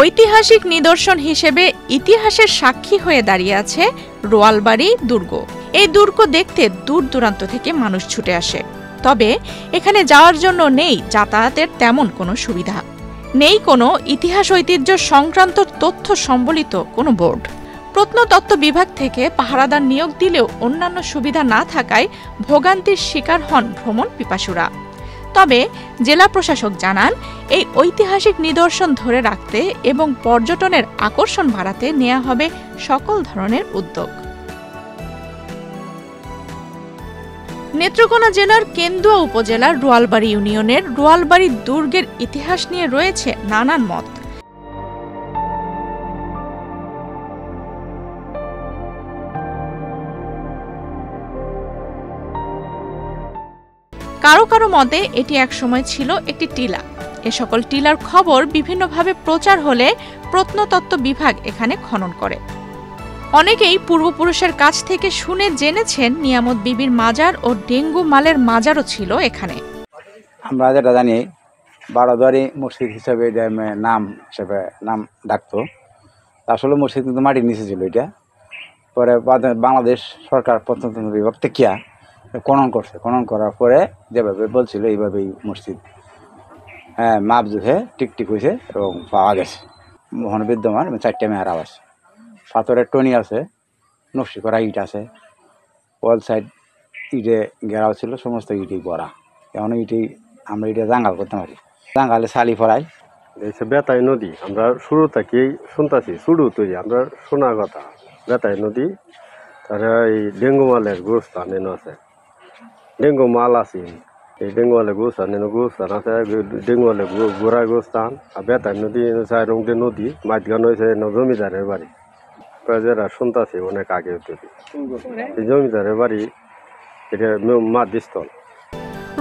ঐতিহাসিক নিদর্শন হিসেবে ইতিহাসের সাক্ষী হয়ে দাঁড়িয়ে আছে রোয়ালবাড়ি দুর্গ। এই দুর্গ দেখতে দূর দূরান্ত থেকে মানুষ ছুটে আসে, তবে এখানে যাওয়ার জন্য নেই যাতায়াতের তেমন কোনো সুবিধা, নেই কোনো ইতিহাস ঐতিহ্য সংক্রান্ত তথ্য সম্বলিত কোনো বোর্ড। প্রত্নতত্ত্ব বিভাগ থেকে পাহারাদার নিয়োগ দিলেও অন্যান্য সুবিধা না থাকায় ভোগান্তির শিকার হন ভ্রমণ পিপাসুরা। তবে জেলা প্রশাসক জানান, এই ঐতিহাসিক নিদর্শন ধরে রাখতে এবং পর্যটনের আকর্ষণ বাড়াতে নেওয়া হবে সকল ধরনের উদ্যোগ। নেত্রকোনা জেলার কেন্দুয়া উপজেলার রোয়ালবাড়ি ইউনিয়নের রোয়ালবাড়ি দুর্গের ইতিহাস নিয়ে রয়েছে নানান মত। কারো কারো মতে এটি একসময় ছিল একটি টিলা। এ সকল টিলার খবর বিভিন্নভাবে প্রচার হলে প্রত্নতত্ত্ব বিভাগ এখানে খনন করে। অনেকেই পূর্বপুরুষের কাছ থেকে শুনে জেনেছেন নিয়ামত বিবির মাজার ও ডেঙ্গু মালের মাজারও ছিল এখানে। আমরা যেটা জানি বারোদুয়ারি মসজিদ হিসাবে নাম ডাকতো, আসলে মসজিদ কিন্তু মাটির নিচে ছিল। এটা পরে বাংলাদেশ সরকার প্রত্নতত্ত্ব বিভাগ থেকে খনন করছে। খনন করার পরে যেভাবে বলছিল এইভাবেই মসজিদ মাপ জুহে টিকটিক হয়েছে এবং পাওয়া গেছে। মোহন বিদ্যমান 4টে মেহরাব আছে, পাথরের টনি আছে, নকশি করা ইট আছে, ওয়াল সাইড ইটে ঘেরাও ছিল, সমস্ত ইটেই ভরা। এখন আমরা ইটে জাঙ্গাল করতে পারি, জাঙ্গালে শালি ফরাই। এই বেতাই নদী আমরা শুরু থেকেই শুনতেছি, শুরু তৈরি আমরা শোনা কথা। বেতাই নদী, তারা এই ডেঙ্গু মালের গোস্থান এনে আছে, ডেঙ্গু মাল আছে, এই ডেঙ্গু মালের গোস্থান আছে, ডেঙ্গু মালের গোড়া গোস্থান। আর বেতাই নদী চারংটে নদী মাঝখান হয়েছে জমিদারের বাড়ি। যারা শুনতেছি অনেক আগে তৈরি এই জমিদারের বাড়ি, এটা মাতৃস্থল।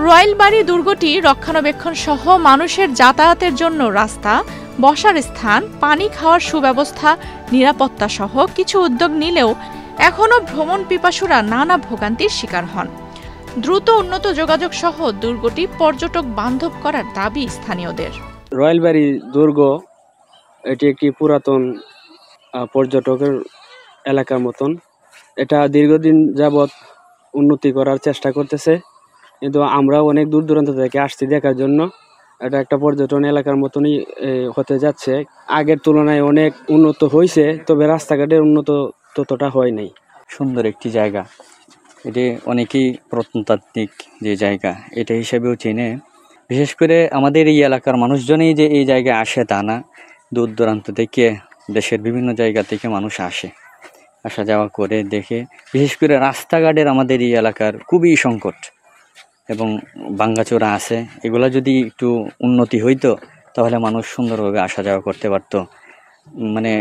রোয়ালবাড়ি দুর্গটি রক্ষণাবেক্ষণ সহ মানুষের যাতায়াতের জন্য রাস্তা, বসার স্থান, পানি খাওয়ার সুব্যবস্থা, নিরাপত্তা সহ কিছু উদ্যোগ নিলেও এখনও ভ্রমণ পিপাসুরা নানা ভোগান্তির শিকার হন। দ্রুত উন্নত যোগাযোগ সহ দুর্গটি পর্যটক বান্ধব করার দাবি স্থানীয়দের। রোয়ালবাড়ি দুর্গ এটি একটি পুরাতন পর্যটকের এলাকার মতন। এটা দীর্ঘদিন যাবৎ উন্নতি করার চেষ্টা করতেছে, কিন্তু আমরা অনেক দূর দূরান্ত থেকে আসছি দেখার জন্য। এটা একটা পর্যটন এলাকার মতনই হতে যাচ্ছে। আগের তুলনায় অনেক উন্নত হয়েছে, তবে রাস্তাঘাটের উন্নত ততটা হয় নাই। সুন্দর একটি জায়গা, এটি অনেকেই প্রত্নতাত্ত্বিক যে জায়গা এটা হিসেবেও চেনে। বিশেষ করে আমাদের এই এলাকার মানুষজনই যে এই জায়গায় আসে তা না, দূর দূরান্ত থেকে দেশের বিভিন্ন জায়গা থেকে মানুষ আসা যাওয়া করে দেখে। বিশেষ করে রাস্তাঘাটের আমাদের এই এলাকার খুবই সংকট এবং ভাঙ্গাচোরা আছে। এগুলা যদি একটু উন্নতি হইতো তাহলে মানুষ সুন্দরভাবে আসা যাওয়া করতে পারত। মানে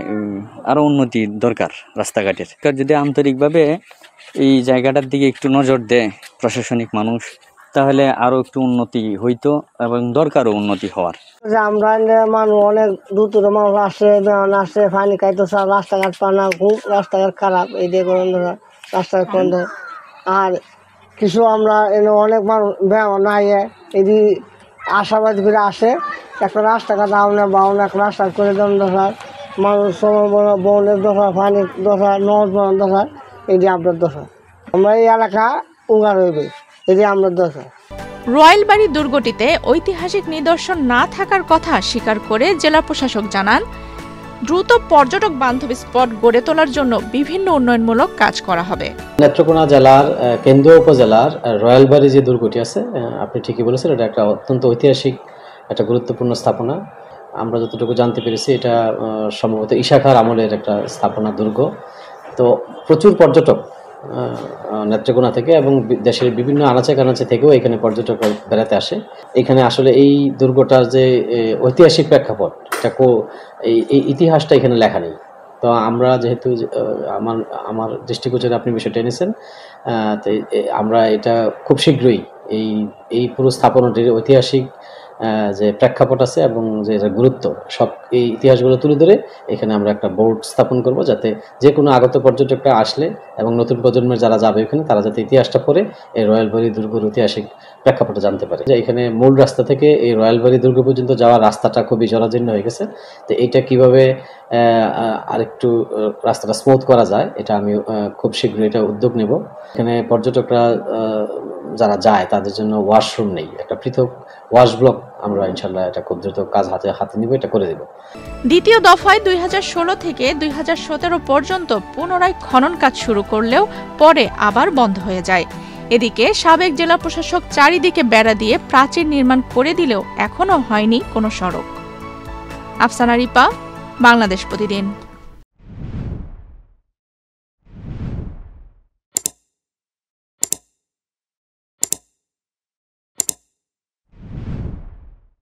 আরও উন্নতি দরকার রাস্তাঘাটের। যদি আন্তরিকভাবে এই জায়গাটার দিকে একটু নজর দেয় প্রশাসনিক মানুষ, তাহলে আরো একটু উন্নতি হইতো এবং দরকারও উন্নতি হওয়ার। আমরা মানুষ অনেক দূর দূর মানুষ আসে পানি খাইতে, রাস্তাঘাট পানা খুব রাস্তাঘাট খারাপ, এই দিয়ে রাস্তাঘাট বন্ধ। আর কিছু আমরা অনেক মানুষ নাই এদি আশাবাদ করে আসে, একটা রাস্তাঘাট আউনে বাউনে একটা রাস্তা করে দেন দরকার। মানুষ সময় বনের দরকার, পানির দরকার, নদ বনের দরকার, এটি আপনার দরকার। আমরা এই এলাকা উগার হইবে, এটি আমরা দরকার। রোয়ালবাড়ি দুর্গটিতে ঐতিহাসিক নিদর্শন না থাকার কথা স্বীকার করে জেলা প্রশাসক জানান, দ্রুত পর্যটক বান্ধব স্পট গড়ে তোলার জন্য বিভিন্ন উন্নয়নমূলক কাজ করা হবে। নেত্রকোনা জেলার কেন্দুয়া উপজেলার রোয়ালবাড়ি যে দুর্গটি আছে, আপনি ঠিকই বলেছেন, এটা একটা অত্যন্ত ঐতিহাসিক একটা গুরুত্বপূর্ণ স্থাপনা। আমরা যতটুকু জানতে পেরেছি এটা সম্ভবত ঈশাখার আমলের একটা স্থাপনা দুর্গ। তো প্রচুর পর্যটক নেত্রকোনা থেকে এবং দেশের বিভিন্ন আনাচে কানাচে থেকেও এখানে পর্যটক বেড়াতে আসে। এখানে আসলে এই দুর্গটার যে ঐতিহাসিক প্রেক্ষাপট, এটা এই ইতিহাসটা এখানে লেখা নেই। তো আমরা যেহেতু আমার দৃষ্টিগোচরে আপনি বিষয়টা এনেছেন, তো আমরা এটা খুব শীঘ্রই এই পুরো স্থাপনাটির ঐতিহাসিক যে প্রেক্ষাপট আছে এবং যে গুরুত্ব সব এই ইতিহাসগুলো তুলে ধরে এখানে আমরা একটা বোর্ড স্থাপন করব, যাতে যে কোনো আগত পর্যটকরা আসলে এবং নতুন প্রজন্মের যারা যাবে ওখানে তারা যাতে ইতিহাসটা পড়ে এই রয়্যালবাড়ি দুর্গের ঐতিহাসিক প্রেক্ষাপটে জানতে পারে। যে এখানে মূল রাস্তা থেকে এই রয়্যালবাড়ি দুর্গ পর্যন্ত যাওয়ার রাস্তাটা খুবই জরাজীর্ণ হয়ে গেছে, তো এইটা কিভাবে আরেকটু রাস্তাটা স্মুথ করা যায় এটা আমি খুব শীঘ্রই এটা উদ্যোগ নেব। এখানে পর্যটকরা যারা যায় তাদের জন্য ওয়াশরুম নেই, একটা পৃথক ওয়াশ ব্লক আমরা ইনশাল্লাহ এটা খুব দ্রুত কাজ হাতে নিব, এটা করে দেব। দ্বিতীয় দফায় 2016 থেকে 2017 পর্যন্ত পুনরায় খনন কাজ শুরু করলেও পরে আবার বন্ধ হয়ে যায়। এদিকে সাবেক জেলা প্রশাসক চারিদিকে বেড়া দিয়ে প্রাচীর নির্মাণ করে দিলেও এখনো হয়নি কোনো সড়ক। আফসানা রিপা, বাংলাদেশ প্রতিদিন।